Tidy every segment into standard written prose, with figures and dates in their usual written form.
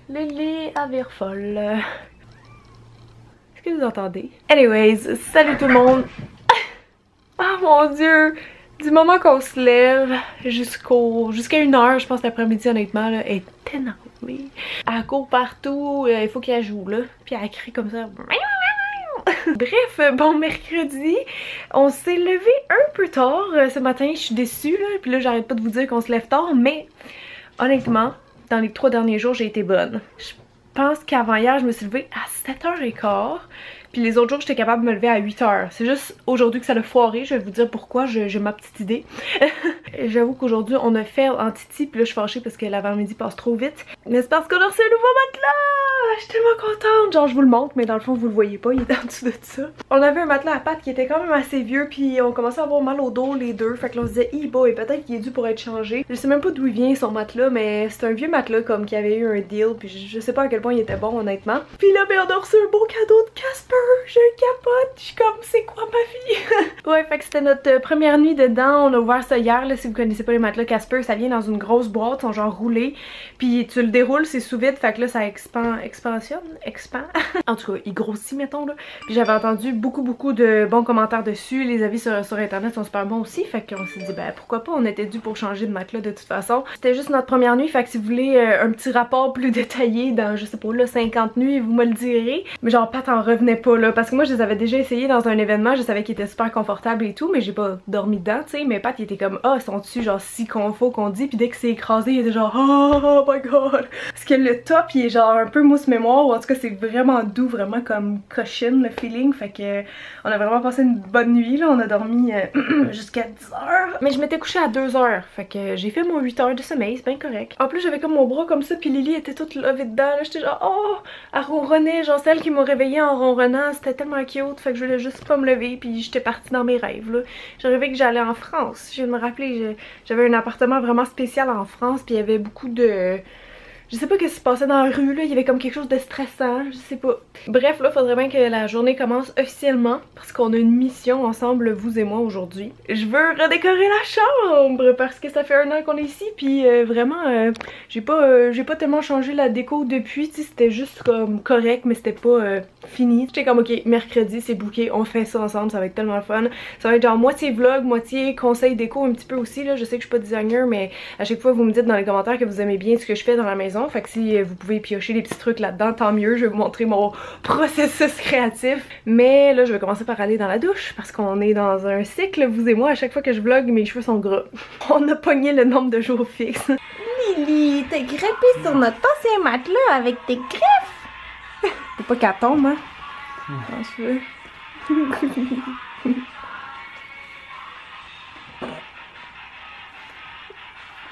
Le lit à vire folle. Est-ce que vous entendez? Anyways, salut tout le monde. Oh mon dieu! Du moment qu'on se lève jusqu'à 1h, je pense l'après-midi honnêtement, là, elle est énervée. Elle court partout, il faut qu'elle joue là. Puis elle crie comme ça. Bref, bon mercredi, on s'est levé un peu tard ce matin, je suis déçue là. Puis là j'arrête pas de vous dire qu'on se lève tard, mais honnêtement, dans les 3 derniers jours j'ai été bonne. Je pense qu'avant hier je me suis levée à 7h15. Puis les autres jours, j'étais capable de me lever à 8h. C'est juste aujourd'hui que ça l'a foiré. Je vais vous dire pourquoi, j'ai ma petite idée. J'avoue qu'aujourd'hui, on a fait en Titi. Puis là, je suis fâchée parce que l'avant-midi passe trop vite. Mais c'est parce qu'on a reçu un nouveau matelas! Je suis tellement contente! Genre, je vous le montre, mais dans le fond, vous le voyez pas. Il est en dessous de ça. On avait un matelas à pattes qui était quand même assez vieux. Puis on commençait à avoir mal au dos, les deux. Fait que là, on se disait, boy, peut-être qu'il est dû pour être changé. Je sais même pas d'où il vient son matelas, mais c'est un vieux matelas comme qui avait eu un deal. Puis je sais pas à quel point il était bon, honnêtement. Puis là, ben, on a reçu un beau cadeau de Casper! Je capote, je suis comme c'est quoi ma vie? Ouais, fait que c'était notre première nuit dedans, on a ouvert ça hier là, si vous connaissez pas les matelas Casper, ça vient dans une grosse boîte, sont genre roulés, puis tu le déroules, c'est sous vide, fait que là ça expand. En tout cas, il grossit mettons là. Puis j'avais entendu beaucoup de bons commentaires dessus, les avis sur internet sont super bons aussi, fait qu'on s'est dit ben pourquoi pas, on était dû pour changer de matelas de toute façon. C'était juste notre première nuit, fait que si vous voulez un petit rapport plus détaillé dans je sais pas là 50 nuits, vous me le direz, mais genre Pat en revenait pas là, parce que moi je les avais déjà essayés dans un événement, je savais qu'ils étaient super confortables et tout, mais j'ai pas dormi dedans, tu sais, mais Pat il était comme ah, sont dessus genre si confort qu'on dit, puis dès que c'est écrasé, il était genre oh my god. Parce que le top il est genre un peu mousse mémoire, ou en tout cas c'est vraiment doux, vraiment comme cushion le feeling, fait que on a vraiment passé une bonne nuit là, on a dormi jusqu'à 10h, mais je m'étais couchée à 2h, fait que j'ai fait mon 8h de sommeil, c'est bien correct. En plus j'avais comme mon bras comme ça, puis Lily était toute levée dedans, là j'étais genre oh, elle ronronnait, genre celle qui m'a réveillée en ronronnant, c'était tellement cute, fait que je voulais juste pas me lever, puis j'étais partie dans mes rêves là. J'ai rêvé que j'allais en France, je viens de me rappeler, j'avais un appartement vraiment spécial en France, puis il y avait beaucoup de... Je sais pas ce qui se passait dans la rue là, il y avait comme quelque chose de stressant, je sais pas. Bref là, faudrait bien que la journée commence officiellement parce qu'on a une mission ensemble, vous et moi aujourd'hui. Je veux redécorer la chambre parce que ça fait 1 an qu'on est ici, puis vraiment j'ai pas tellement changé la déco depuis, tu sais, c'était juste comme correct mais c'était pas fini. J'étais comme ok, mercredi c'est booké, on fait ça ensemble, ça va être tellement fun. Ça va être genre moitié vlog, moitié conseil déco un petit peu aussi là, je sais que je suis pas designer mais à chaque fois vous me dites dans les commentaires que vous aimez bien ce que je fais dans la maison. Fait que si vous pouvez piocher des petits trucs là-dedans, tant mieux, je vais vous montrer mon processus créatif. Mais là, je vais commencer par aller dans la douche parce qu'on est dans un cycle, vous et moi, à chaque fois que je vlog, mes cheveux sont gras. On a pogné le nombre de jours fixes. Lily, t'es grimpée sur notre ancien matelas avec tes griffes! Faut pas qu'elle tombe, hein? Mon cheveu.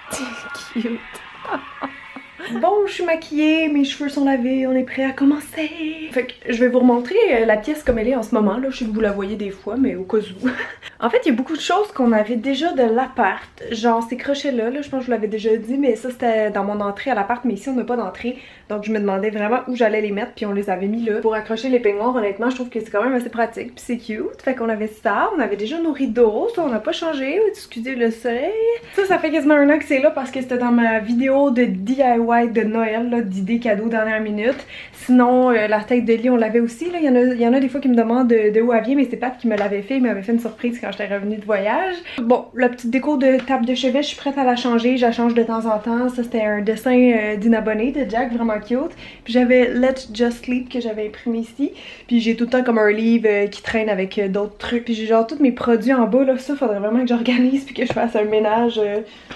C'est cute. Bon, je suis maquillée, mes cheveux sont lavés, on est prêt à commencer. Fait que je vais vous remontrer la pièce comme elle est en ce moment. Là, je sais que vous la voyez des fois, mais au cas où. En fait, il y a beaucoup de choses qu'on avait déjà de l'appart. Genre ces crochets-là, je pense que je vous l'avais déjà dit, mais ça c'était dans mon entrée à l'appart, mais ici on n'a pas d'entrée. Donc je me demandais vraiment où j'allais les mettre, puis on les avait mis là. Pour accrocher les peignoirs, honnêtement, je trouve que c'est quand même assez pratique, puis c'est cute. Fait qu'on avait ça, on avait déjà nos rideaux, ça on n'a pas changé, excusez le soleil. Ça fait quasiment 1 an que c'est là parce que c'était dans ma vidéo de DIY de Noël, d'idées cadeaux dernière minute. Sinon, la tête de lit, on l'avait aussi. Là. Il y en a des fois qui me demandent de où elle vient, mais c'est Pat qui me l'avait fait. Il m'avait fait une surprise quand j'étais revenue de voyage. Bon, la petite déco de table de chevet, je suis prête à la changer. Je la change de temps en temps. Ça, c'était un dessin d'une abonnée de Jack, vraiment cute. Puis j'avais Let's Just Sleep que j'avais imprimé ici. Puis j'ai tout le temps comme un livre qui traîne avec d'autres trucs. Puis j'ai genre tous mes produits en bas. Là. Ça, faudrait vraiment que j'organise puis que je fasse un ménage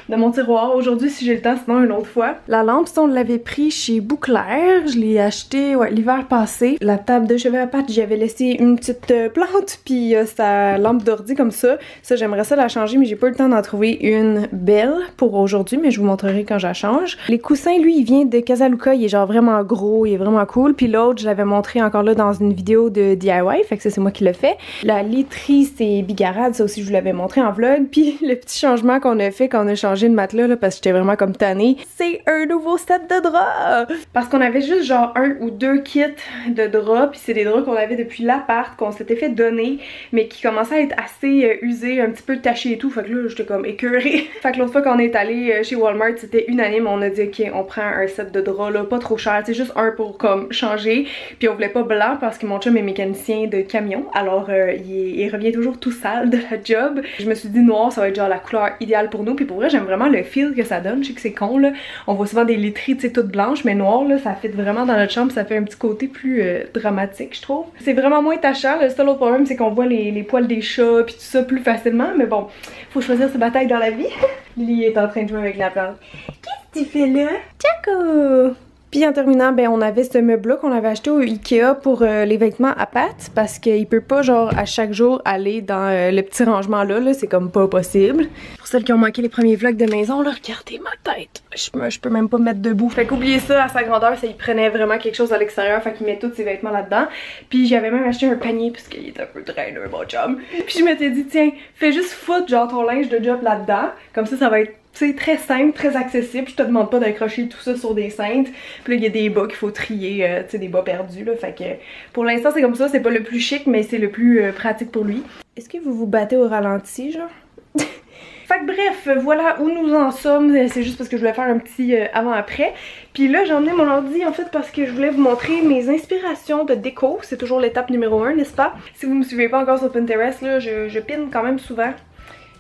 de mon tiroir. Aujourd'hui, si j'ai le temps, sinon une autre fois. La lampe, ça, on l'avait pris chez Bouclair. Je l'ai acheté l'hiver passé. La table de chevet à pattes, j'avais laissé une petite plante puis sa lampe d'ordi comme ça. Ça, j'aimerais ça la changer, mais j'ai pas eu le temps d'en trouver une belle pour aujourd'hui, mais je vous montrerai quand je la change. Les coussins, lui, il vient de Casaluca. Il est genre vraiment gros, il est vraiment cool. Puis l'autre, je l'avais montré encore là dans une vidéo de DIY, fait que ça, c'est moi qui l'ai fait. La literie, c'est Bigarade. Ça aussi, je vous l'avais montré en vlog. Puis le petit changement qu'on a fait quand on a changé de matelas, là, parce que j'étais vraiment comme tannée, c'est un nouveau set de draps! Parce qu'on avait juste genre 1 ou 2 kits de draps, puis c'est des draps qu'on avait depuis l'appart, qu'on s'était fait donner, mais qui commençaient à être assez assez usé, un petit peu taché et tout, fait que là j'étais comme écœurée. Fait que l'autre fois qu'on est allé chez Walmart, c'était unanime, on a dit ok on prend un set de draps là, pas trop cher, c'est juste un pour comme changer, puis on voulait pas blanc parce que mon chum est mécanicien de camion, alors il revient toujours tout sale de la job. Je me suis dit noir ça va être genre la couleur idéale pour nous, puis pour vrai j'aime vraiment le feel que ça donne, je sais que c'est con là, on voit souvent des literies tu sais toutes blanches, mais noir là ça fit vraiment dans notre chambre, ça fait un petit côté plus dramatique je trouve. C'est vraiment moins tachant, le seul autre problème c'est qu'on voit les poils des chats puis tout ça plus facilement, mais bon, faut choisir ses batailles dans la vie. Lily est en train de jouer avec la plante. Qu'est-ce que tu fais là? Tchaco! Puis en terminant, ben on avait ce meuble-là qu'on avait acheté au Ikea pour les vêtements à Pat parce qu'il peut pas genre à chaque jour aller dans le petit rangement là, c'est comme pas possible. Pour celles qui ont manqué les premiers vlogs de maison, là, regardez ma tête. Je peux même pas me mettre debout. Fait qu'oubliez ça, à sa grandeur, ça il prenait vraiment quelque chose à l'extérieur, fait qu'il met tous ses vêtements là-dedans. Puis j'avais même acheté un panier parce qu'il était un peu traîneux, mon chum. Puis je m'étais dit tiens, fais juste foutre genre ton linge de job là-dedans, comme ça va être c'est très simple, très accessible, je te demande pas d'accrocher tout ça sur des cintres. Puis là il y a des bas qu'il faut trier, tu sais des bas perdus là, fait que pour l'instant c'est comme ça, c'est pas le plus chic mais c'est le plus pratique pour lui. Est-ce que vous vous battez au ralenti genre? Fait que bref, voilà où nous en sommes, c'est juste parce que je voulais faire un petit avant-après. Puis là j'ai emmené mon ordi en fait parce que je voulais vous montrer mes inspirations de déco, c'est toujours l'étape numéro 1 n'est-ce pas? Si vous me suivez pas encore sur Pinterest là, je pine quand même souvent.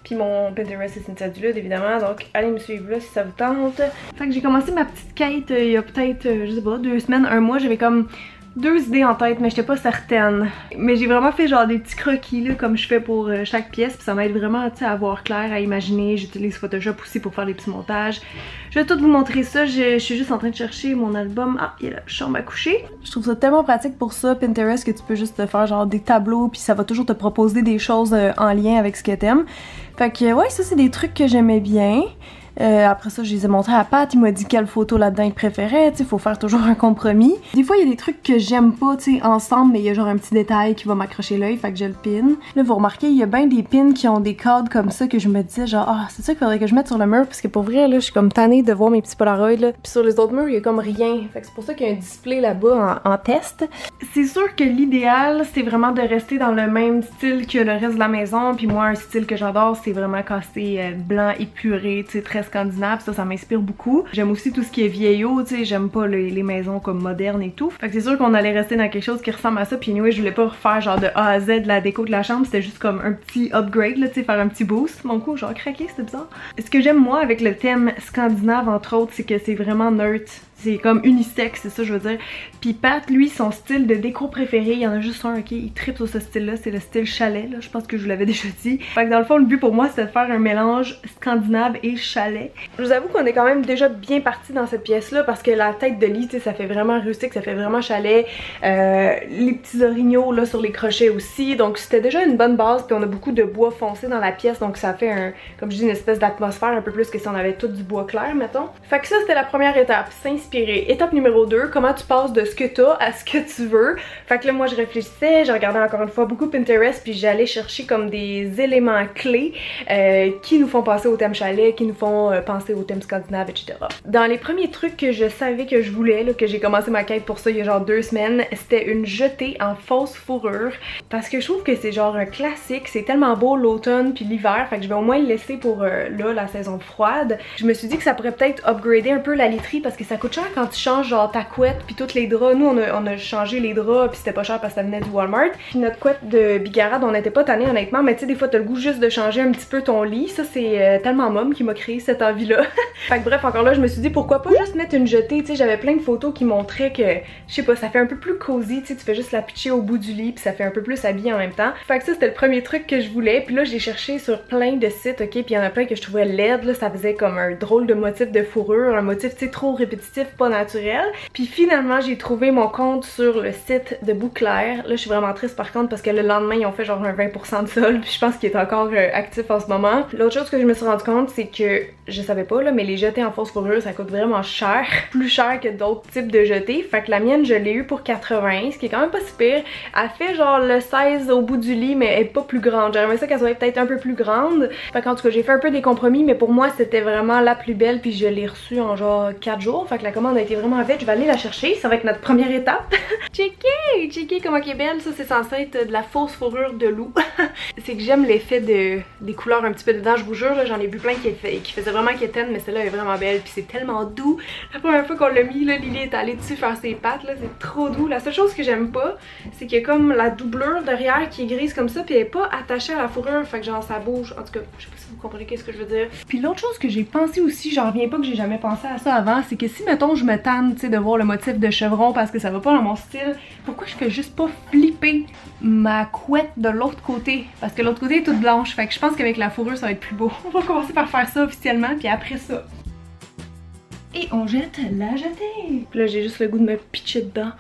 Puis mon Pinterest c'est Cynthia Dulude évidemment, donc allez me suivre là si ça vous tente. Fait que j'ai commencé ma petite quête il y a peut-être, je sais pas, 2 semaines, 1 mois, j'avais comme 2 idées en tête mais j'étais pas certaine. Mais j'ai vraiment fait genre des petits croquis là comme je fais pour chaque pièce, puis ça m'aide vraiment tu sais à voir clair, à imaginer. J'utilise Photoshop aussi pour faire les petits montages. Je vais tout vous montrer ça, je suis juste en train de chercher mon album. Ah, il y a la chambre à coucher. Je trouve ça tellement pratique pour ça, Pinterest, que tu peux juste te faire genre des tableaux puis ça va toujours te proposer des choses en lien avec ce que t'aimes. Fait que ouais, ça c'est des trucs que j'aimais bien. Après ça, je les ai montrés à Pat, il m'a dit quelle photo là-dedans il préférait, tu sais, faut faire toujours un compromis. Des fois, il y a des trucs que j'aime pas, tu sais, ensemble, mais il y a genre un petit détail qui va m'accrocher l'œil, fait que je le pin. Là, vous remarquez, il y a bien des pins qui ont des cadres comme ça que je me disais genre, ah, c'est ça qu'il faudrait que je mette sur le mur, parce que pour vrai, là, je suis comme tannée de voir mes petits Polaroids, là. Puis sur les autres murs, il y a comme rien, fait que c'est pour ça qu'il y a un display là-bas en test. C'est sûr que l'idéal, c'est vraiment de rester dans le même style que le reste de la maison, puis moi, un style que j'adore, c'est vraiment cassé blanc épuré, tu sais, très scandinave, ça m'inspire beaucoup. J'aime aussi tout ce qui est vieillot, tu sais, j'aime pas les maisons comme modernes et tout. Fait que c'est sûr qu'on allait rester dans quelque chose qui ressemble à ça, puis anyway, je voulais pas refaire genre de A à Z la déco de la chambre, c'était juste comme un petit upgrade, là, tu sais, faire un petit boost. Mon coup, genre craqué, c'était bizarre. Ce que j'aime moi avec le thème scandinave, entre autres, c'est que c'est vraiment neutre. C'est comme unisexe, c'est ça je veux dire. Puis Pat, lui, son style de déco préféré, il y en a juste un, ok, il tripe sur ce style-là, c'est le style chalet, là, je pense que je vous l'avais déjà dit. Fait que dans le fond, le but pour moi, c'était de faire un mélange scandinave et chalet. Je vous avoue qu'on est quand même déjà bien parti dans cette pièce-là parce que la tête de lit, tu sais, ça fait vraiment rustique, ça fait vraiment chalet. Les petits orignaux, là, sur les crochets aussi, donc c'était déjà une bonne base, puis on a beaucoup de bois foncé dans la pièce, donc ça fait un, comme je dis, une espèce d'atmosphère un peu plus que si on avait tout du bois clair, mettons. Fait que ça, c'était la première étape, Étape numéro 2, comment tu passes de ce que t'as à ce que tu veux. Fait que là moi je réfléchissais, j'ai regardé encore une fois beaucoup Pinterest, puis j'allais chercher comme des éléments clés qui nous font passer au thème chalet, qui nous font penser au thème scandinave, etc. Dans les premiers trucs que je savais que je voulais, là, que j'ai commencé ma quête pour ça il y a genre 2 semaines, c'était une jetée en fausse fourrure. Parce que je trouve que c'est genre un classique, c'est tellement beau l'automne puis l'hiver, fait que je vais au moins le laisser pour là la saison froide. Je me suis dit que ça pourrait peut-être upgrader un peu la literie parce que ça coûte cher quand tu changes genre ta couette puis tous les draps. Nous on a changé les draps puis c'était pas cher parce que ça venait du Walmart. Puis notre couette de Bigarade on n'était pas tanné honnêtement, mais tu sais des fois t'as le goût juste de changer un petit peu ton lit. Ça c'est tellement mom qui m'a créé cette envie là. Fait que bref encore là je me suis dit pourquoi pas juste mettre une jetée, tu sais j'avais plein de photos qui montraient que je sais pas ça fait un peu plus cosy, tu sais tu fais juste la pitcher au bout du lit puis ça fait un peu plus habillé en même temps. Fait que ça c'était le premier truc que je voulais, puis là j'ai cherché sur plein de sites, ok, puis il y en a plein que je trouvais laid là, ça faisait comme un drôle de motif de fourrure, un motif tu sais trop répétitif, pas naturel. Puis finalement j'ai trouvé mon compte sur le site de Bouclair. Là je suis vraiment triste par contre parce que le lendemain ils ont fait genre un 20% de solde, puis je pense qu'il est encore actif en ce moment. L'autre chose que je me suis rendu compte c'est que je savais pas là mais les jetés en fausse fourrure ça coûte vraiment cher, plus cher que d'autres types de jetés. Fait que la mienne je l'ai eu pour 80, ce qui est quand même pas si pire. Elle fait genre le 16 au bout du lit mais elle est pas plus grande, j'aimerais ça qu'elle soit peut-être un peu plus grande. Fait qu'en tout cas j'ai fait un peu des compromis mais pour moi c'était vraiment la plus belle, puis je l'ai reçue en genre 4 jours, fait que la commande a été vraiment vite, je vais aller la chercher, ça va être notre première étape. Checkez comment elle est belle, ça c'est censé être de la fausse fourrure de loup. C'est que j'aime l'effet des couleurs un petit peu dedans, je vous jure, j'en ai vu plein qui faisaient vraiment quétaine, mais celle-là est vraiment belle, puis c'est tellement doux. La première fois qu'on l'a mis, là, Lily est allée dessus faire ses pattes, là, c'est trop doux. La seule chose que j'aime pas, c'est qu'il y a comme la doublure derrière qui est grise comme ça, puis elle est pas attachée à la fourrure, fait que genre ça bouge, en tout cas, je sais pas si vous comprenez ce que je veux dire. Puis l'autre chose que j'ai pensé aussi, j'en reviens pas que j'ai jamais pensé à ça avant, c'est que si mettons je me tanne, tu sais, de voir le motif de chevron parce que ça va pas dans mon style, pourquoi je fais juste pas flipper ma couette de l'autre côté? Parce que l'autre côté est toute blanche, fait que je pense qu'avec la fourrure ça va être plus beau. On va commencer par faire ça officiellement, puis après ça. Et on jette la jetée. Puis là j'ai juste le goût de me pitcher dedans.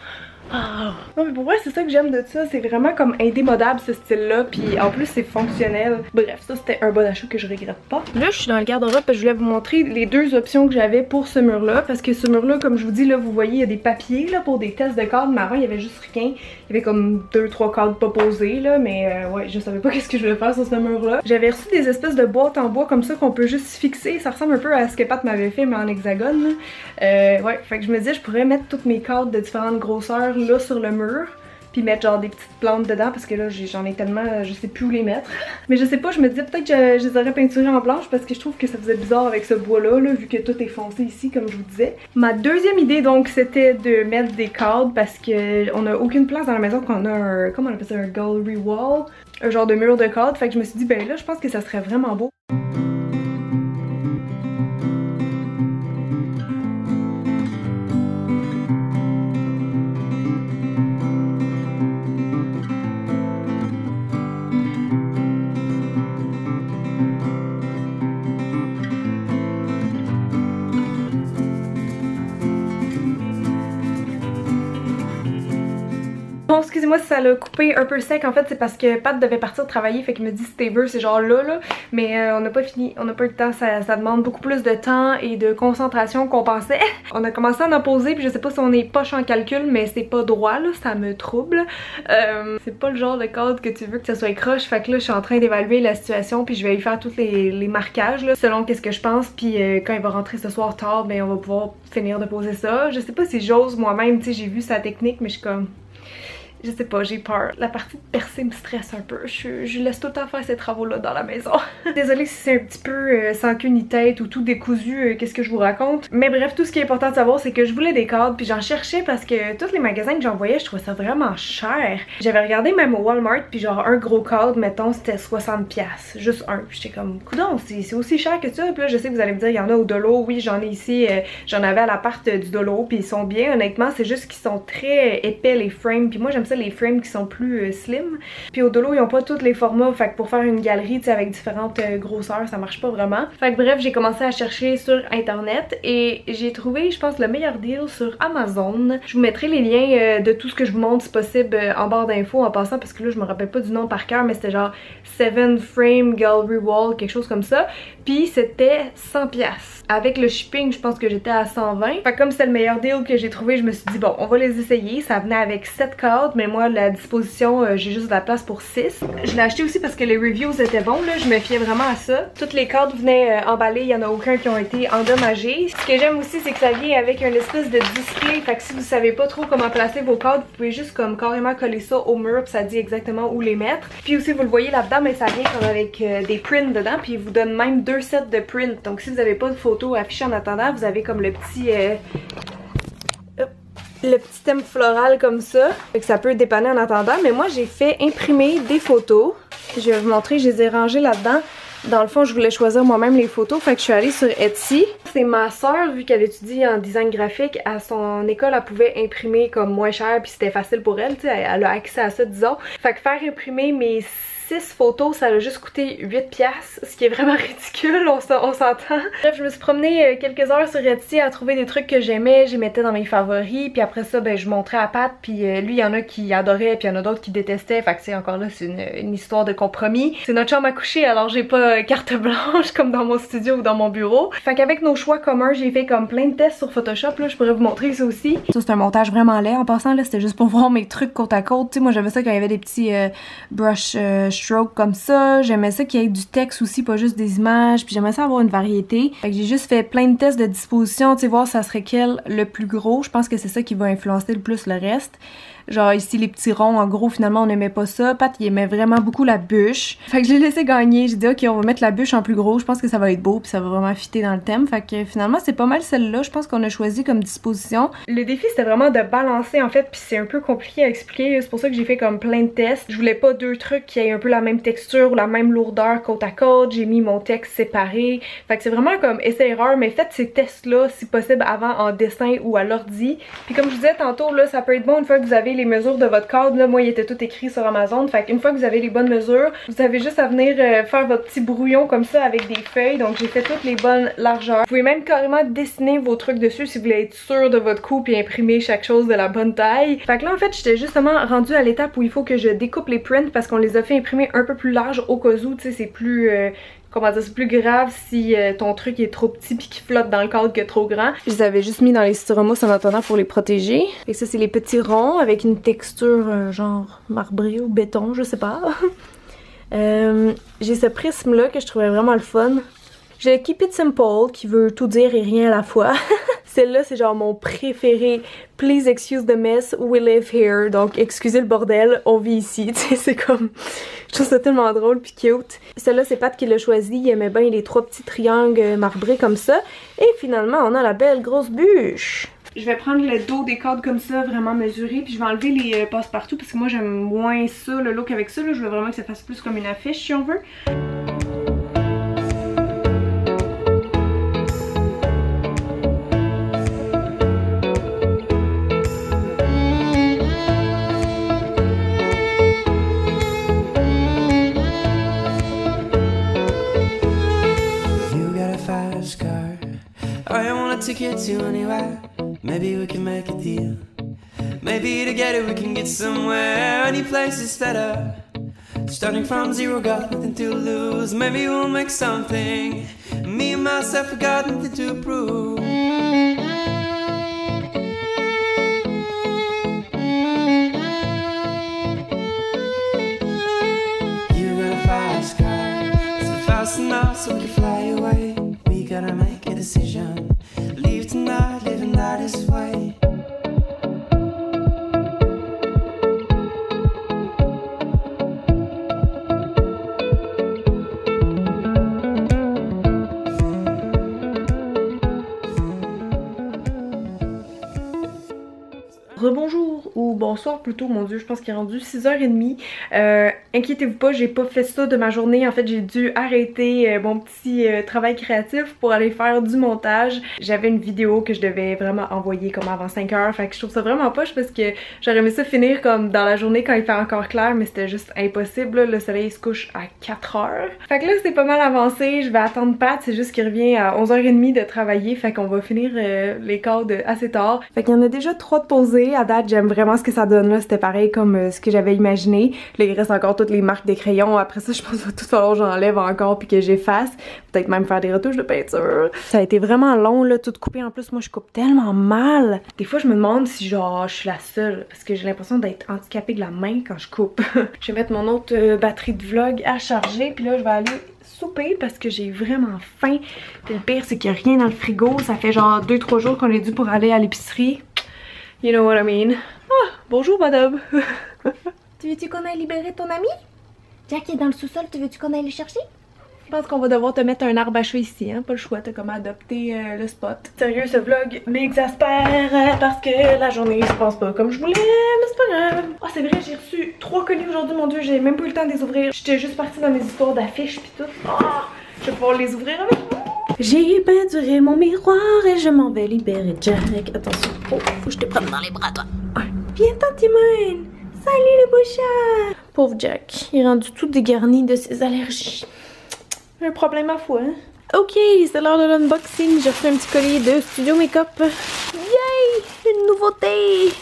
Ah. Non mais pour vrai c'est ça que j'aime de ça, c'est vraiment comme indémodable ce style là, puis en plus c'est fonctionnel. Bref, ça c'était un bon achat que je regrette pas. Là je suis dans le garde-robe parce que je voulais vous montrer les deux options que j'avais pour ce mur là, parce que ce mur là comme je vous dis là, vous voyez il y a des papiers là pour des tests de cadres, mais avant il y avait juste rien, il y avait comme 2-3 cadres pas posés là, mais ouais je savais pas qu'est-ce que je voulais faire sur ce mur là. J'avais reçu des espèces de boîtes en bois comme ça qu'on peut juste fixer, ça ressemble un peu à ce que Pat m'avait fait mais en hexagone là. Ouais, fait que je me disais je pourrais mettre toutes mes cadres de différentes grosseurs là sur le mur, puis mettre genre des petites plantes dedans parce que là j'en ai tellement, je sais plus où les mettre. Mais je sais pas, je me disais peut-être que je les aurais peinturés en blanche parce que je trouve que ça faisait bizarre avec ce bois là, vu que tout est foncé ici comme je vous disais. Ma deuxième idée donc c'était de mettre des cadres parce que on a aucune place dans la maison qu'on a un, comment on appelle ça, un gallery wall, un genre de mur de cadres, fait que je me suis dit ben là je pense que ça serait vraiment beau. Bon, excusez-moi si ça l'a coupé un peu sec, en fait c'est parce que Pat devait partir travailler, fait qu'il me dit si t'es c'est genre là, mais on n'a pas fini, on n'a pas eu le temps, ça demande beaucoup plus de temps et de concentration qu'on pensait. On a commencé à en poser, puis je sais pas si on est poche en calcul, mais c'est pas droit là, ça me trouble. C'est pas le genre de cadre que tu veux que ça soit croche, fait que là je suis en train d'évaluer la situation, puis je vais lui faire tous les marquages là, selon qu'est-ce que je pense, puis quand il va rentrer ce soir tard, ben on va pouvoir finir de poser ça. Je sais pas si j'ose moi-même, tu sais, j'ai vu sa technique, mais je suis comme... Je sais pas, j'ai peur. La partie de percer me stresse un peu. Je laisse tout le temps faire ces travaux-là dans la maison. Désolée si c'est un petit peu sans queue ni tête ou tout décousu, qu'est-ce que je vous raconte. Mais bref, tout ce qui est important de savoir, c'est que je voulais des cadres, puis j'en cherchais parce que tous les magasins que j'en voyais, je trouvais ça vraiment cher. J'avais regardé même au Walmart, puis genre un gros cadre, mettons, c'était 60$. Juste un. Puis j'étais comme, coudonc, c'est aussi cher que ça. Puis là, je sais que vous allez me dire, il y en a au Dolo. Oui, j'en ai ici. J'en avais à l'appart du Dolo, puis ils sont bien, honnêtement. C'est juste qu'ils sont très épais, les frames. Puis moi, j'aime ça les frames qui sont plus slim. Puis au Dolo ils ont pas tous les formats, fait que pour faire une galerie, tu sais, avec différentes grosseurs, ça marche pas vraiment. Fait que bref, j'ai commencé à chercher sur internet et j'ai trouvé, je pense, le meilleur deal sur Amazon. Je vous mettrai les liens de tout ce que je vous montre si possible en barre d'infos en passant, parce que là je me rappelle pas du nom par cœur, mais c'était genre 7 frame gallery wall, quelque chose comme ça. Puis c'était 100$. Avec le shipping, je pense que j'étais à 120$. Fait que comme c'était le meilleur deal que j'ai trouvé, je me suis dit bon, on va les essayer. Ça venait avec 7 cadres, mais moi la disposition, j'ai juste de la place pour 6. Je l'ai acheté aussi parce que les reviews étaient bons, là, je me fiais vraiment à ça. Toutes les cadres venaient emballées, il y en a aucun qui ont été endommagés. Ce que j'aime aussi, c'est que ça vient avec une espèce de display, fait que si vous savez pas trop comment placer vos cadres, vous pouvez juste comme carrément coller ça au mur, puis ça dit exactement où les mettre. Puis aussi, vous le voyez là-dedans, mais ça vient comme avec des prints dedans, puis il vous donne même 2 sets de prints. Donc si vous avez pas de photos affichées en attendant, vous avez comme le petit thème floral comme ça, fait que ça peut dépanner en attendant. Mais moi j'ai fait imprimer des photos, je vais vous montrer, je les ai rangées là-dedans. Dans le fond, je voulais choisir moi-même les photos, fait que je suis allée sur Etsy. C'est ma soeur, vu qu'elle étudie en design graphique, à son école, elle pouvait imprimer comme moins cher, puis c'était facile pour elle, tu sais, elle a accès à ça, disons. Fait que faire imprimer mes 6 photos, ça a juste coûté 8$, ce qui est vraiment ridicule, on s'entend. Bref, je me suis promenée quelques heures sur Etsy à trouver des trucs que j'aimais, je les mettais dans mes favoris, puis après ça, ben je montrais à Pat, puis lui, il y en a qui adoraient, puis il y en a d'autres qui détestaient, fait que c'est encore là, c'est une histoire de compromis. C'est notre chambre à coucher, alors j'ai pas carte blanche comme dans mon studio ou dans mon bureau. Fait qu'avec nos choix communs, j'ai fait comme plein de tests sur Photoshop, là, je pourrais vous montrer ça aussi. Ça, c'est un montage vraiment laid, en passant, là, c'était juste pour voir mes trucs côte à côte. Tu sais, moi, j'avais ça quand il y avait des petits brush stroke comme ça. J'aimais ça qu'il y ait du texte aussi, pas juste des images. Puis j'aimais ça avoir une variété. Fait que j'ai juste fait plein de tests de disposition, tu sais, voir ça serait quel le plus gros. Je pense que c'est ça qui va influencer le plus le reste. Genre ici les petits ronds, en gros finalement on n'aimait pas ça. Pat il aimait vraiment beaucoup la bûche. Fait que je l'ai laissé gagner. J'ai dit ok on va mettre la bûche en plus gros. Je pense que ça va être beau puis ça va vraiment fitter dans le thème. Fait que finalement c'est pas mal celle-là. Je pense qu'on a choisi comme disposition. Le défi c'était vraiment de balancer en fait. Puis c'est un peu compliqué à expliquer. C'est pour ça que j'ai fait comme plein de tests. Je voulais pas deux trucs qui aient un peu la même texture ou la même lourdeur côte à côte. J'ai mis mon texte séparé. Fait que c'est vraiment comme essai-erreur. Mais faites ces tests-là si possible avant en dessin ou à l'ordi. Puis comme je vous disais tantôt là ça peut être bon une fois que vous avez les mesures de votre cadre. Là, moi, il était tout écrit sur Amazon. Fait qu'une fois que vous avez les bonnes mesures, vous avez juste à venir faire votre petit brouillon comme ça avec des feuilles. Donc, j'ai fait toutes les bonnes largeurs. Vous pouvez même carrément dessiner vos trucs dessus si vous voulez être sûr de votre coup puis imprimer chaque chose de la bonne taille. Fait que là, en fait, j'étais justement rendue à l'étape où il faut que je découpe les prints parce qu'on les a fait imprimer un peu plus larges au cas où, tu sais, c'est plus... comment dire, c'est plus grave si ton truc est trop petit puis qu'il flotte dans le cadre que trop grand. Je les avais juste mis dans les styromousse en attendant pour les protéger. Et ça c'est les petits ronds avec une texture genre marbrée ou béton, je sais pas. J'ai ce prisme là que je trouvais vraiment le fun. J'ai le Keep It Simple qui veut tout dire et rien à la fois. Celle-là c'est genre mon préféré. Please excuse the mess, we live here. Donc excusez le bordel, on vit ici. Tu sais c'est comme... Je trouve ça tellement drôle puis cute. Celle-là c'est Pat qui l'a choisi, il aimait bien les trois petits triangles marbrés comme ça. Et finalement on a la belle grosse bûche. Je vais prendre le dos des cadres comme ça, vraiment mesuré, puis je vais enlever les passe-partout parce que moi j'aime moins ça, le look avec ça. Là. Je veux vraiment que ça fasse plus comme une affiche si on veut. I want a ticket to anywhere. Maybe we can make a deal. Maybe together we can get somewhere. Any place is better. Starting from zero, got nothing to lose. Maybe we'll make something. Me and myself, I got nothing to prove. You got a fast car, so fast enough so we can fly away. We gotta make a decision. Leave tonight, live and die this way. Rebonjour ou bonsoir plutôt, mon dieu, je pense qu'il est rendu 6h30. Inquiétez-vous pas, j'ai pas fait ça de ma journée. En fait, j'ai dû arrêter mon petit travail créatif pour aller faire du montage. J'avais une vidéo que je devais vraiment envoyer comme avant 5h. Fait que je trouve ça vraiment poche parce que j'aurais aimé ça finir comme dans la journée quand il fait encore clair, mais c'était juste impossible. Là. Le soleil se couche à 4h. Fait que là, c'est pas mal avancé. Je vais attendre Pat, c'est juste qu'il revient à 11h30 de travailler. Fait qu'on va finir les cadres assez tard. Fait qu'il y en a déjà 3 de posés. À date, j'aime vraiment ce que ça donne là. C'était pareil comme ce que j'avais imaginé. Là, il reste encore toutes les marques des crayons. Après ça, je pense qu'il va tout falloir que j'enlève encore puis que j'efface. Peut-être même faire des retouches de peinture. Ça a été vraiment long là, tout coupé. En plus, moi, je coupe tellement mal. Des fois, je me demande si genre je suis la seule parce que j'ai l'impression d'être handicapée de la main quand je coupe. Je vais mettre mon autre batterie de vlog à charger. Puis là, je vais aller souper parce que j'ai vraiment faim. Puis le pire, c'est qu'il n'y a rien dans le frigo. Ça fait genre 2-3 jours qu'on est dû pour aller à l'épicerie. You know what I mean. Ah, bonjour madame. Tu veux-tu qu'on aille libérer ton ami? Jack est dans le sous-sol, tu veux-tu qu'on aille le chercher? Je pense qu'on va devoir te mettre un arbre à cheveux ici, hein. Pas le choix, t'as comme adopté le spot. Sérieux, ce vlog m'exaspère parce que la journée se passe pas comme je voulais, mais c'est pas grave. Ah, c'est vrai, j'ai reçu 3 colis aujourd'hui, mon dieu, j'ai même pas eu le temps de les ouvrir. J'étais juste partie dans mes histoires d'affiches pis tout. Ah, je vais pouvoir les ouvrir avec vous. J'ai peinturé mon miroir et je m'en vais libérer Jack. Attention, oh, faut que je te prenne dans les bras, toi. Viens-t'en, Timon. Salut le beau chat. Pauvre Jack, il est rendu tout dégarni de ses allergies. Un problème à foi, hein? Ok, c'est l'heure de l'unboxing. J'ai reçu un petit colis de Studio Makeup. Yay! Une nouveauté!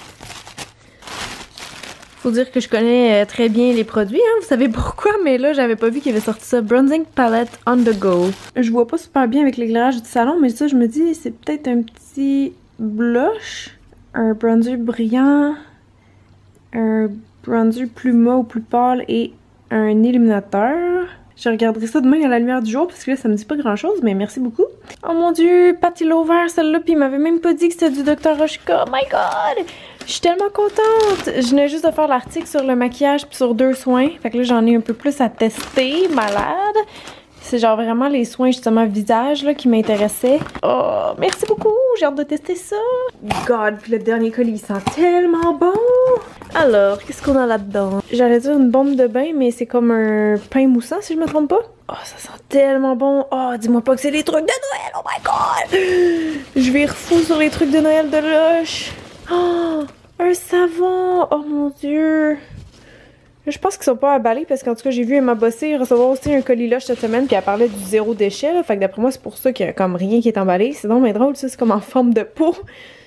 Faut dire que je connais très bien les produits, hein, vous savez pourquoi, mais là j'avais pas vu qu'il avait sorti ça. Bronzing Palette on the go. Je vois pas super bien avec l'éclairage du salon, mais ça je me dis c'est peut-être un petit blush, un bronzer brillant, un bronzer plus mat ou plus pâle et un illuminateur. Je regarderai ça demain à la lumière du jour parce que là ça me dit pas grand chose, mais merci beaucoup. Oh mon dieu, Pat il l'a ouvert celle-là puis il m'avait même pas dit que c'était du Dr. Roshka. Oh my god! Je suis tellement contente! Je venais juste de faire l'article sur le maquillage puis sur 2 soins. Fait que là j'en ai un peu plus à tester, malade. C'est genre vraiment les soins justement visage là qui m'intéressaient. Oh, merci beaucoup! J'ai hâte de tester ça! God, puis le dernier colis il sent tellement bon! Alors, qu'est-ce qu'on a là-dedans? J'allais dire une bombe de bain, mais c'est comme un pain moussant si je me trompe pas. Oh, ça sent tellement bon! Oh, dis-moi pas que c'est les trucs de Noël! Oh my god! Je vais refou sur les trucs de Noël de Lush! Oh, un savon! Oh mon dieu! Je pense qu'ils sont pas emballés parce qu'en tout cas, j'ai vu Emma Bossé recevoir aussi un colis Lush cette semaine puis elle parlait du 0 déchet. Là, fait que d'après moi, c'est pour ça qu'il y a comme rien qui est emballé. C'est donc mais drôle, ça, c'est comme en forme de pot.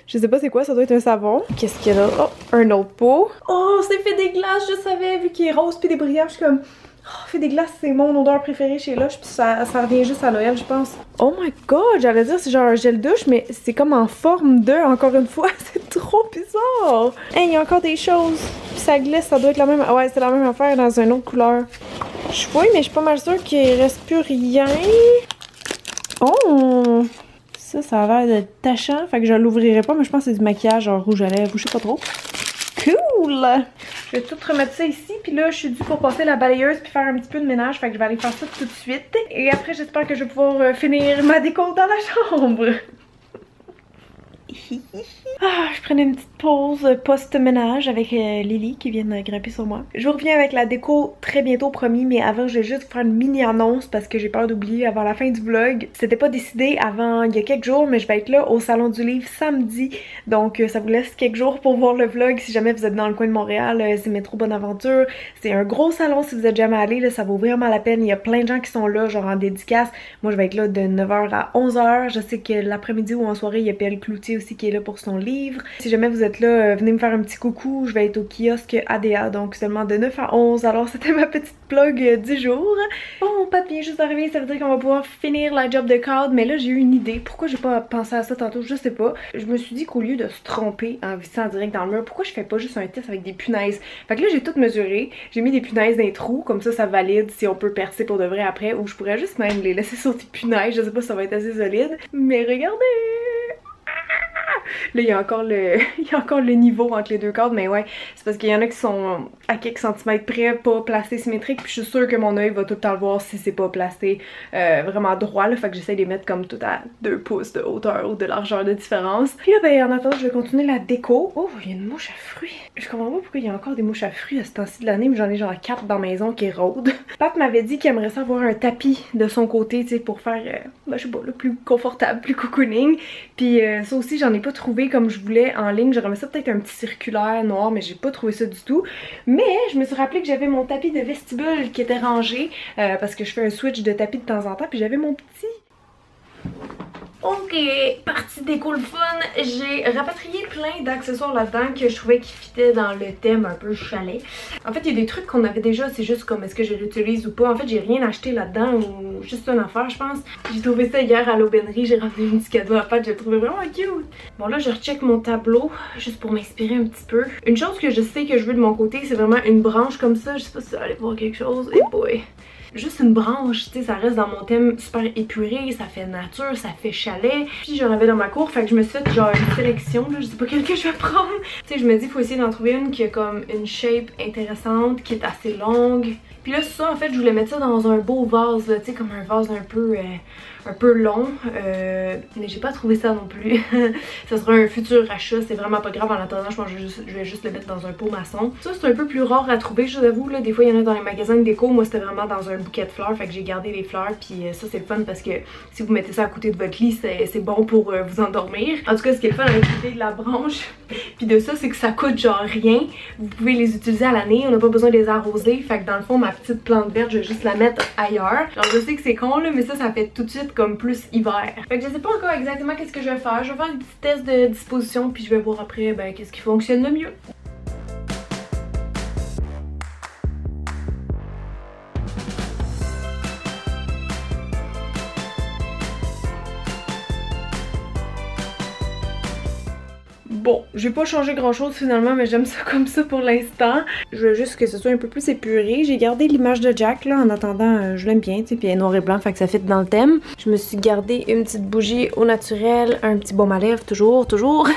Je sais pas c'est quoi, ça doit être un savon. Qu'est-ce qu'il y a là? Oh, un autre pot. Oh, c'est fait des glaces, je savais, vu qu'il est rose puis des brillants. Je suis comme... Oh, fait des glaces, c'est mon odeur préférée chez Lush puis ça revient juste à Noël, je pense. Oh my god, j'allais dire c'est genre un gel douche, mais c'est comme en forme de, encore une fois. C'est trop bizarre. Hey, il y a encore des choses. Puis ça glisse, ça doit être la même... Ouais, c'est la même affaire dans une autre couleur. Je fouille, mais je suis pas mal sûre qu'il reste plus rien. Oh! Ça a l'air d'être tachant, fait que je l'ouvrirai pas, mais je pense que c'est du maquillage genre rouge à lèvres, je sais pas trop. Cool! Je vais tout remettre ça ici, puis là je suis due pour passer la balayeuse puis faire un petit peu de ménage, fait que je vais aller faire ça tout de suite. Et après j'espère que je vais pouvoir finir ma déco dans la chambre. Ah, je prenais une petite pause post-ménage avec Lily qui vient de grimper sur moi. Je vous reviens avec la déco très bientôt, promis, mais avant je vais juste faire une mini-annonce parce que j'ai peur d'oublier avant la fin du vlog. C'était pas décidé avant il y a quelques jours, mais je vais être là au Salon du Livre samedi. Donc ça vous laisse quelques jours pour voir le vlog si jamais vous êtes dans le coin de Montréal. C'est Métro Bonaventure. C'est un gros salon si vous êtes jamais allé, là, ça vaut vraiment la peine. Il y a plein de gens qui sont là, genre en dédicace. Moi je vais être là de 9h à 11h. Je sais que l'après-midi ou en soirée, il y a Pierre Cloutier aussi qui est là pour son livre. Si jamais vous êtes là, venez me faire un petit coucou. Je vais être au kiosque ADA, donc seulement de 9 à 11. Alors c'était ma petite plug du jour. Bon, mon pâte vient juste d'arriver, ça veut dire qu'on va pouvoir finir la job de cadre. Mais là, j'ai eu une idée. Pourquoi j'ai pas pensé à ça tantôt? Je sais pas. Je me suis dit qu'au lieu de se tromper en vissant en direct dans le mur, pourquoi je fais pas juste un test avec des punaises? Fait que là, j'ai tout mesuré. J'ai mis des punaises dans les trous, comme ça valide si on peut percer pour de vrai après. Ou je pourrais juste même les laisser sur des punaises. Je sais pas si ça va être assez solide. Mais regardez! Là, il y a encore le niveau entre les deux cadres, mais ouais, c'est parce qu'il y en a qui sont à quelques centimètres près, pas placés symétriques, puis je suis sûre que mon œil va tout le temps le voir si c'est pas placé vraiment droit, là, fait que j'essaie de les mettre comme tout à 2 pouces de hauteur ou de largeur de différence. Puis là, ben, en attendant, je vais continuer la déco. Oh, il y a une mouche à fruits. Je comprends pas pourquoi il y a encore des mouches à fruits à ce temps-ci de l'année, mais j'en ai genre 4 dans la maison qui rôdent. Pat m'avait dit qu'il aimerait ça avoir un tapis de son côté, tu sais, pour faire, ben, je sais pas, le plus confortable, plus cocooning. Puis ça aussi, j'en ai pas trouvé comme je voulais en ligne. J'aurais aimé ça peut-être un petit circulaire noir, mais j'ai pas trouvé ça du tout. Mais je me suis rappelé que j'avais mon tapis de vestibule qui était rangé parce que je fais un switch de tapis de temps en temps, puis j'avais mon petit... Ok, partie déco le fun, j'ai rapatrié plein d'accessoires là-dedans que je trouvais qui fitaient dans le thème un peu chalet. En fait, il y a des trucs qu'on avait déjà, c'est juste comme est-ce que je l'utilise ou pas. En fait, j'ai rien acheté là-dedans ou juste une affaire, je pense. J'ai trouvé ça hier à l'aubainerie, j'ai ramené un petit cadeau à Pat, je l'ai trouvé vraiment cute. Bon là, je recheck mon tableau juste pour m'inspirer un petit peu. Une chose que je sais que je veux de mon côté, c'est vraiment une branche comme ça. Je sais pas si ça allait voir quelque chose. Et boy! Juste une branche, tu sais, ça reste dans mon thème super épuré, ça fait nature, ça fait chalet. Puis j'en avais dans ma cour, fait que je me suis fait genre une sélection, là, je sais pas quelle que je vais prendre. Tu sais, je me dis, faut essayer d'en trouver une qui a comme une shape intéressante, qui est assez longue. Puis là, ça, en fait, je voulais mettre ça dans un beau vase, tu sais, comme un vase un peu long, mais j'ai pas trouvé ça non plus. Ça sera un futur achat, c'est vraiment pas grave. En attendant, je pense que je vais juste le mettre dans un pot maçon. Ça, c'est un peu plus rare à trouver, je vous avoue, là. Des fois, il y en a dans les magasins de déco. Moi, c'était vraiment dans un bouquet de fleurs, fait que j'ai gardé les fleurs. Puis ça, c'est le fun parce que si vous mettez ça à côté de votre lit, c'est bon pour vous endormir. En tout cas, ce qui est le fun avec l'idée de la branche, puis de ça, c'est que ça coûte genre rien. Vous pouvez les utiliser à l'année, on n'a pas besoin de les arroser. Fait que dans le fond, ma petite plante verte, je vais juste la mettre ailleurs. Genre, je sais que c'est con, là, mais ça fait tout de suite comme plus hiver. Fait que je sais pas encore exactement qu'est-ce que je vais faire. Je vais faire des petits tests de disposition, puis je vais voir après ben, qu'est-ce qui fonctionne le mieux. bon, j'ai pas changé grand chose finalement, mais j'aime ça comme ça pour l'instant. Je veux juste que ce soit un peu plus épuré. J'ai gardé l'image de Jack là, en attendant, je l'aime bien, tu sais, puis elle est noir et blanc, fait que ça fit dans le thème. Je me suis gardé une petite bougie au naturel, un petit baume à lèvres, toujours,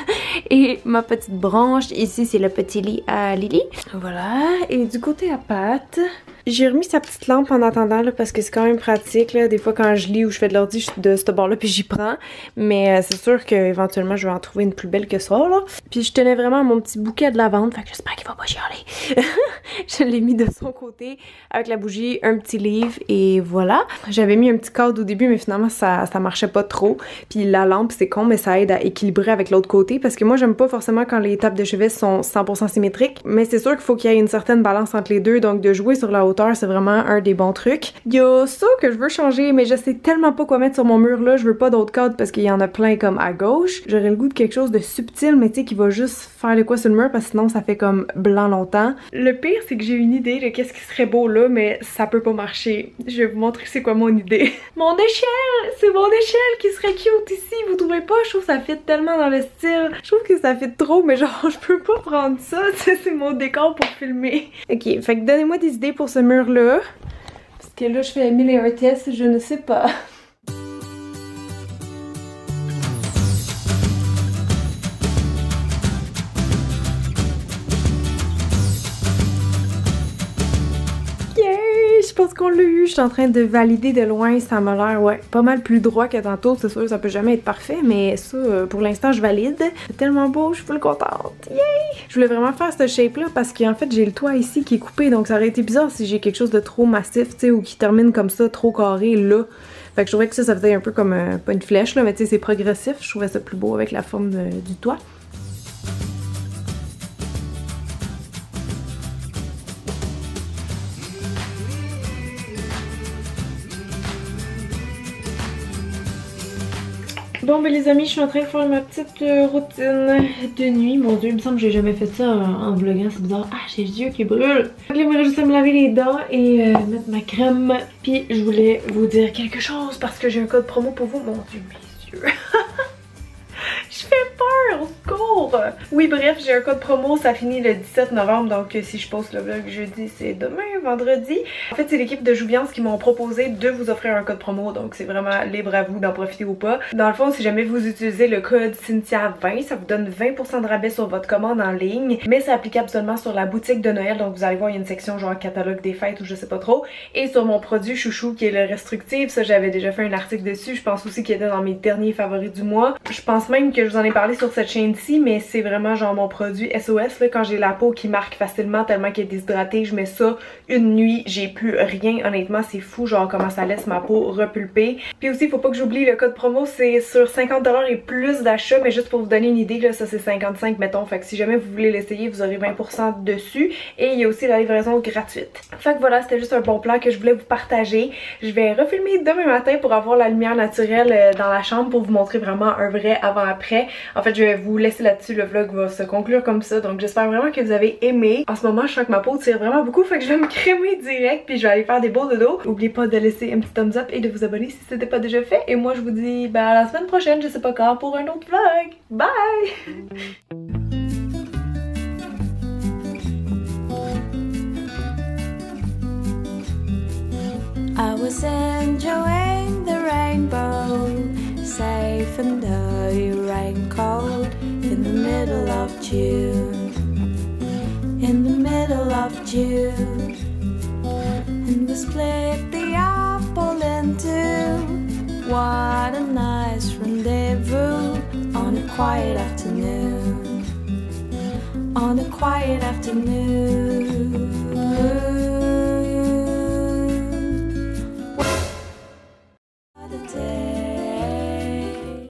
et ma petite branche. Ici, c'est le petit lit à Lily. Voilà, et du côté à Pat, j'ai remis sa petite lampe en attendant là, parce que c'est quand même pratique là. Des fois quand je lis ou je fais de l'ordi, je suis de ce bord là puis j'y prends. Mais c'est sûr qu'éventuellement je vais en trouver une plus belle que ça là. Puis je tenais vraiment à mon petit bouquet de lavande, fait que j'espère qu'il va pas chialer. Je l'ai mis de son côté avec la bougie, un petit livre et voilà. J'avais mis un petit cadre au début mais finalement ça marchait pas trop. Puis la lampe c'est con mais ça aide à équilibrer avec l'autre côté parce que moi j'aime pas forcément quand les tables de chevet sont 100% symétriques. Mais c'est sûr qu'il faut qu'il y ait une certaine balance entre les deux, donc de jouer sur la hauteur c'est vraiment un des bons trucs. Il y a ça que je veux changer mais je sais tellement pas quoi mettre sur mon mur là, je veux pas d'autres cadres parce qu'il y en a plein comme à gauche. J'aurais le goût de quelque chose de subtil mais tu sais qui va juste faire le quoi sur le mur parce que sinon ça fait comme blanc longtemps. Le pire c'est que j'ai une idée de qu'est-ce qui serait beau là mais ça peut pas marcher. Je vais vous montrer c'est quoi mon idée. Mon échelle! C'est mon échelle qui serait cute ici, vous trouvez pas? Je trouve que ça fit tellement dans le style. Je trouve que ça fit trop mais genre je peux pas prendre ça, c'est mon décor pour filmer. Ok, fait que donnez-moi des idées pour ce mur là. Parce que là je fais 1001 tests, je ne sais pas. Je pense qu'on l'a eu, je suis en train de valider de loin, ça m'a l'air ouais, pas mal plus droit que tantôt, c'est sûr ça peut jamais être parfait, mais ça pour l'instant je valide. C'est tellement beau, je suis full contente, yay! Je voulais vraiment faire ce shape là parce qu'en fait j'ai le toit ici qui est coupé, donc ça aurait été bizarre si j'ai quelque chose de trop massif, tu sais, ou qui termine comme ça, trop carré là. Fait que je trouvais que ça faisait un peu comme, pas une flèche là, mais tu sais c'est progressif, je trouvais ça plus beau avec la forme du toit. Bon ben les amis, je suis en train de faire ma petite routine de nuit. Mon dieu, il me semble que j'ai jamais fait ça en vloguant, c'est bizarre. Ah, j'ai les yeux qui brûlent. Donc là, il me reste juste à me laver les dents et mettre ma crème. Puis je voulais vous dire quelque chose parce que j'ai un code promo pour vous. Mon dieu, mes yeux. Je fais peur, au secours! Oui, bref, j'ai un code promo, ça finit le 17 novembre, donc si je poste le vlog jeudi, c'est demain, vendredi. En fait, c'est l'équipe de Jouviance qui m'ont proposé de vous offrir un code promo, donc c'est vraiment libre à vous d'en profiter ou pas. Dans le fond, si jamais vous utilisez le code Cynthia20, ça vous donne 20% de rabais sur votre commande en ligne, mais c'est applicable seulement sur la boutique de Noël, donc vous allez voir, il y a une section genre catalogue des fêtes ou je sais pas trop, et sur mon produit chouchou qui est le Restructive, ça j'avais déjà fait un article dessus, je pense aussi qu'il était dans mes derniers favoris du mois. Je pense même que je vous en ai parlé sur cette chaîne-ci, mais c'est vraiment genre mon produit SOS là, quand j'ai la peau qui marque facilement tellement qu'elle est déshydratée, je mets ça une nuit, j'ai plus rien, honnêtement c'est fou genre comment ça laisse ma peau repulper. Puis aussi faut pas que j'oublie le code promo, c'est sur 50$ et plus d'achats, mais juste pour vous donner une idée là, ça c'est 55 mettons, fait que si jamais vous voulez l'essayer vous aurez 20% dessus et il y a aussi la livraison gratuite. Fait que voilà, c'était juste un bon plan que je voulais vous partager. Je vais refilmer demain matin pour avoir la lumière naturelle dans la chambre pour vous montrer vraiment un vrai avant-après. En fait, je vais vous laisser là-dessus, le vlog va se conclure comme ça, donc j'espère vraiment que vous avez aimé. En ce moment, je sens que ma peau tire vraiment beaucoup, fait que je vais me crémer direct, puis je vais aller faire des beaux dodos. N'oubliez pas de laisser un petit thumbs up et de vous abonner si ce n'était pas déjà fait. Et moi, je vous dis à la semaine prochaine, je sais pas quand, pour un autre vlog. Bye! I was enjoying the rainbow, safe under your raincoat, in the middle of June, in the middle of June. And we split the apple in two. What a nice rendezvous on a quiet afternoon, on a quiet afternoon.